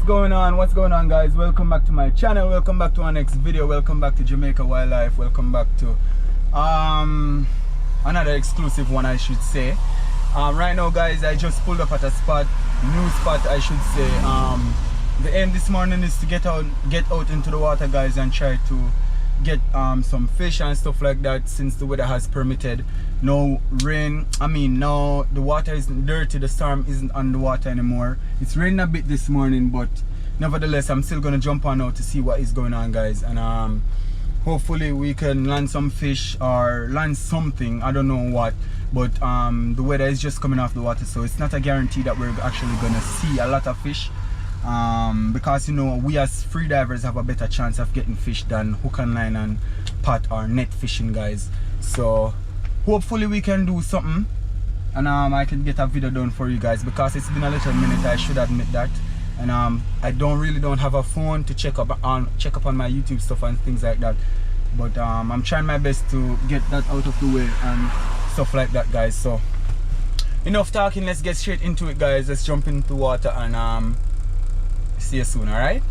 what's going on guys? Welcome back to my channel, welcome back to our next video, welcome back to Jamaica Wildlife, welcome back to another exclusive one, I should say. Right now guys, I just pulled up at a spot, new spot I should say. The aim this morning is to get out into the water guys and try to get some fish and stuff like that, since the weather has permitted. No rain, now the water isn't dirty, the storm isn't on the water anymore. It's raining a bit this morning, but nevertheless I'm still gonna jump on now to see what is going on guys, and hopefully we can land some fish or land something. I don't know what, but the weather is just coming off the water, so it's not a guarantee that we're actually gonna see a lot of fish, because you know, we as free divers have a better chance of getting fish than hook and line and pot or net fishing guys. So hopefully we can do something, and I can get a video done for you guys, because it's been a little minute, I should admit that. And I don't have a phone to check up on my YouTube stuff and things like that, but I'm trying my best to get that out of the way and stuff like that guys. So enough talking, let's get straight into it guys. Let's jump into the water and see you soon. All right.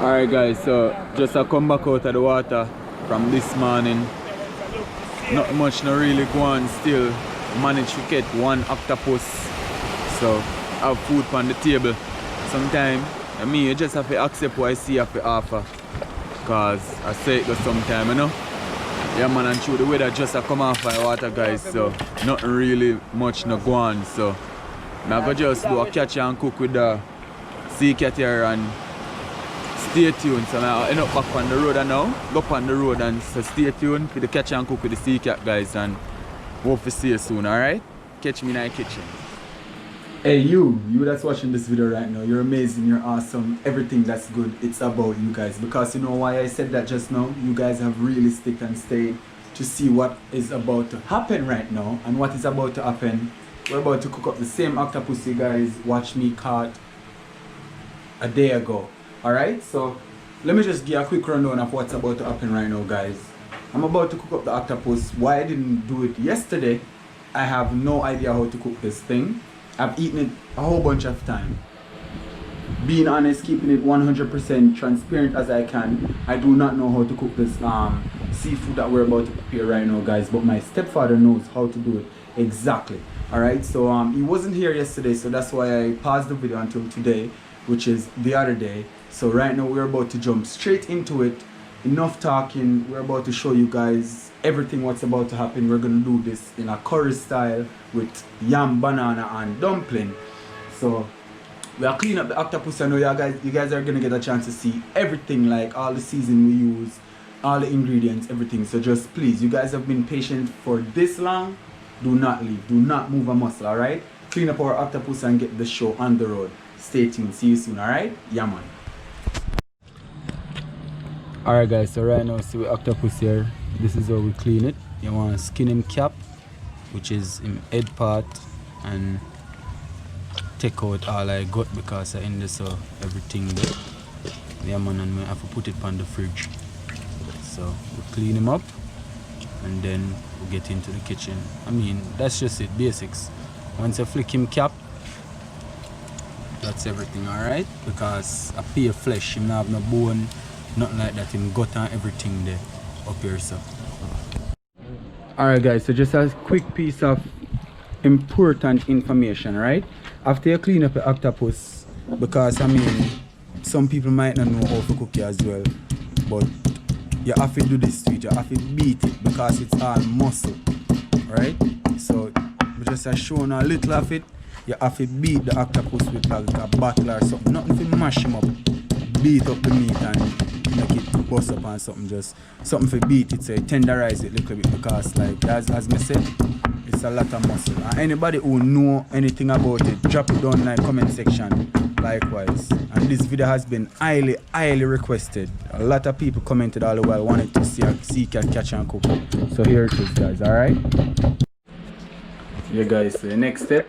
Alright guys, so just I come back out of the water from this morning. Not much, not really go on still. Managed to get one octopus. So I have food on the table. Sometimes I mean you just have to accept what I see have to offer. Cause I say it goes sometime, you know. Yeah man, and through the weather just I come off the water guys, so nothing really much no go on. So I'm gonna just do a catch and cook with the sea cat here and stay tuned. So now I end up back on the road and now go up on the road, and so stay tuned for the catch and cook with the sea cat guys, and hope to see you soon. Alright? Catch me in the kitchen. Hey you that's watching this video right now, you're amazing, you're awesome, everything that's good, it's about you guys. Because you know why I said that just now? You guys have really stick and stayed to see what is about to happen right now. And what is about to happen, we're about to cook up the same octopus you guys watched me caught a day ago. Alright, so let me just give a quick rundown of what's about to happen right now guys. I'm about to cook up the octopus. Why I didn't do it yesterday, I have no idea how to cook this thing. I've eaten it a whole bunch of time. Being honest, keeping it 100% transparent as I can, I do not know how to cook this seafood that we're about to prepare right now guys, but my stepfather knows how to do it exactly. Alright, so he wasn't here yesterday, so that's why I paused the video until today, which is the other day. So right now we're about to jump straight into it. Enough talking, we're about to show you guys everything what's about to happen. We're gonna do this in a curry style with yam, banana and dumpling. So we are cleaning up the octopus. I know you guys are gonna get a chance to see everything, like all the season we use, all the ingredients, everything. So just please, you guys have been patient for this long, do not leave, do not move a muscle. Alright, clean up our octopus and get the show on the road. Stay tuned, see you soon. Alright, yeah man. Alright guys, so right now see we octopus here. This is how we clean it. You want to skin him cap, which is him head part, and take out all I got because I in this so everything there. Yeah man, and we have to put it on the fridge. So we clean him up and then we get into the kitchen. I mean that's just it, basics. Once I flick him cap, that's everything. Alright, because a pure flesh, him not have no bone, nothing like that, him gut and everything there up here. So alright guys, so just a quick piece of important information, right? After you clean up the octopus, because I mean some people might not know how to cook it as well, but you have to do this to it, you have to beat it because it's all muscle, right? So we just showing a little of it. You have to beat the octopus with like a bottle or something, nothing to mash him up. Beat up the meat and make it bust up and something, just something for beat it, so you tenderize it a little bit, because like as I said, it's a lot of muscle. And anybody who know anything about it, drop it down in the comment section likewise. And this video has been highly requested. A lot of people commented all the while, wanted to see a sea cat catch and cook. So here it is guys. Alright, yeah guys, so the next step,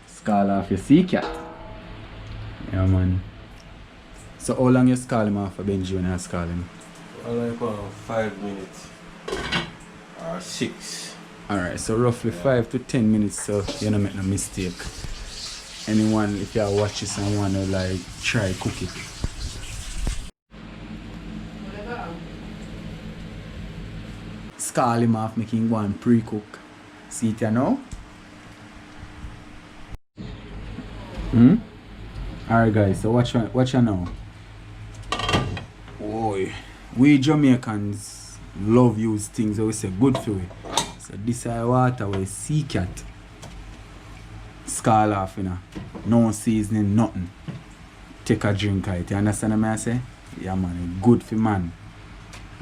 scald off your sea cat. Yeah man, So how long you scald him off, Benji, when you scald him? Like 5 minutes or 6. Alright, so roughly 5 to 10 minutes, so you don't make no mistake. Anyone, if you watch this and want to like try cook it. Scald him off, making one pre-cook. See it you know? Alright guys, so watch you now. Boy, we Jamaicans love use things that we say good for it. So this is water where sea cat scald off, you know. No seasoning, nothing. Take a drink of it. You understand what I say? Yeah man, good for man.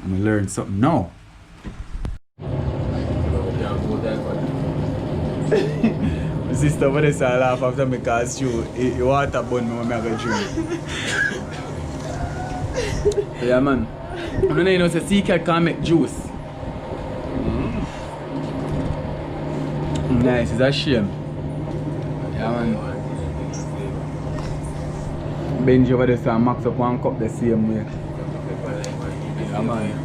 And we learn something now. My sister, when I say I laugh after me cause you water bun me when I go drink. Yeah man. I don't know you know say sea cat can make juice. Nice, it's a shame. Yeah man. Benji over there so max up one cup the same way. Yeah man.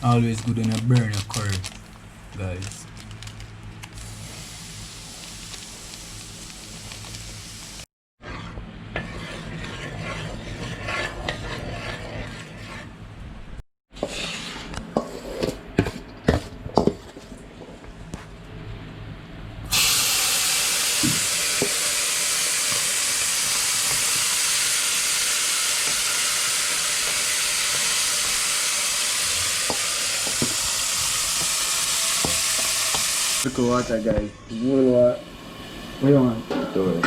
Always good when you burn your curry, guys. Look at water, guys. What do you want? Do it.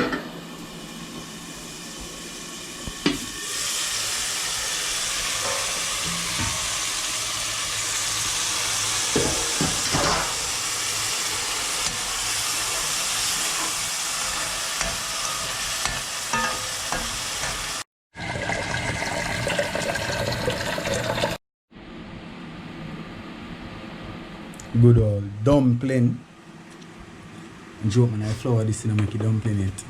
Good old dumpling. Joke man, I flour this and I make a dumpling it.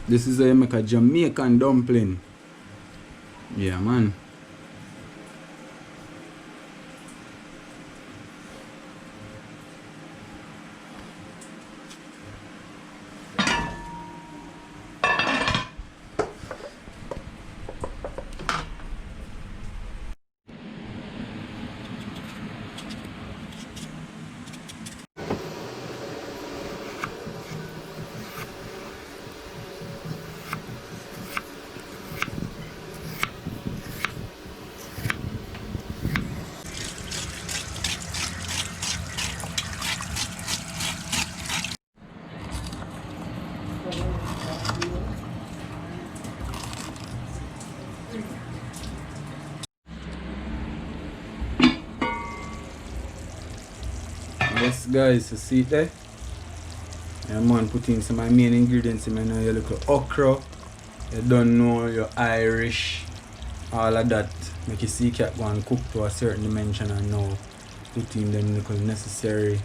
This is how you make a Jamaican dumpling. Yeah, man. Yes guys, you see it there? I'm going to put in some of my main ingredients. You know your little okra, you don't know your Irish, all of that. Make you see cat go and cook to a certain dimension and now put in them little necessary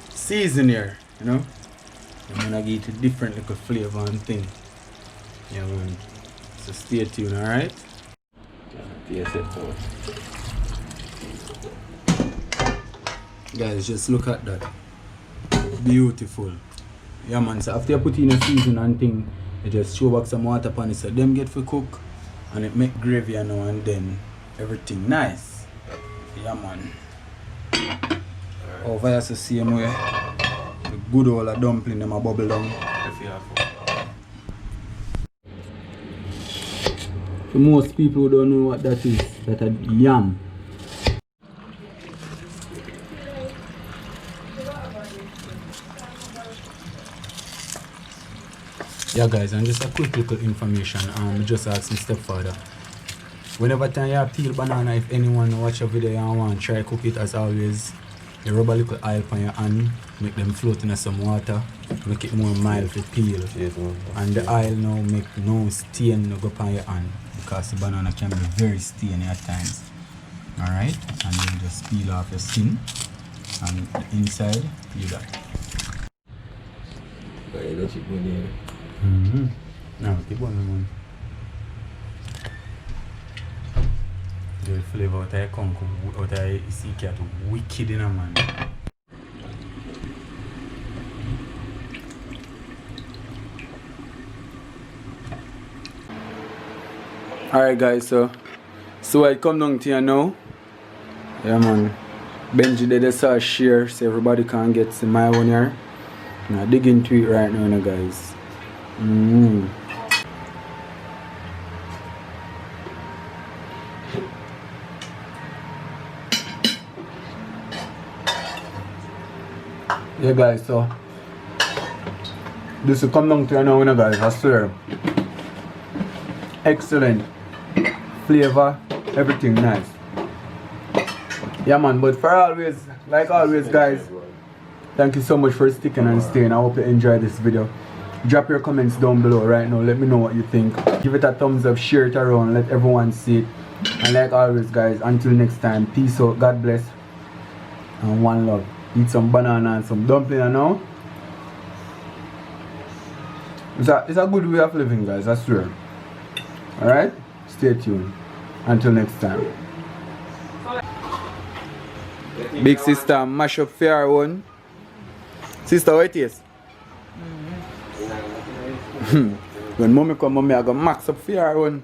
season here, you know? I'm gonna give it a different little flavor and thing. Yeah man. So stay tuned, alright? Yes, Guys, just look at that. Beautiful. Yeah man, so after you put in a season and thing, you just throw back some water upon it so them get for cook and it make gravy you know, and then everything nice. Yeah man. Over here the same way. The good old dumpling them a bubble down. For most people who don't know what that is, that a yam. Yeah guys, and just a quick little information, just ask my stepfather. Whenever time you peel banana, if anyone watch a video and want try cook it, as always, you rub a little oil on your hand, make them float in some water, make it more mild to peel. And the oil now make no stain no go on your hand, because the banana can be very stainy at times. Alright, and then just peel off your skin, and the inside, peel that. Now, keep on man. The flavor out of your conch, out of your sea cat, wicked in a man. Alright guys, so I come down to you now. Yeah man. Benji did a sauce share so everybody can get some my one here. Now dig into it right now guys. Yeah guys, so this will come down to you now guys, I swear. Excellent flavor, everything nice. Yeah man, but for always, like always guys, thank you so much for sticking and staying. I hope you enjoyed this video. Drop your comments down below right now, let me know what you think. Give it a thumbs up, share it around, let everyone see it. And like always guys, until next time, peace out, God bless, and one love. Eat some banana and some dumpling now. It's a good way of living guys, I swear. Alright? Stay tuned. Until next time. Big sister, mash up fair one. Sister, what it is? When mommy come, mommy I go max up fair one.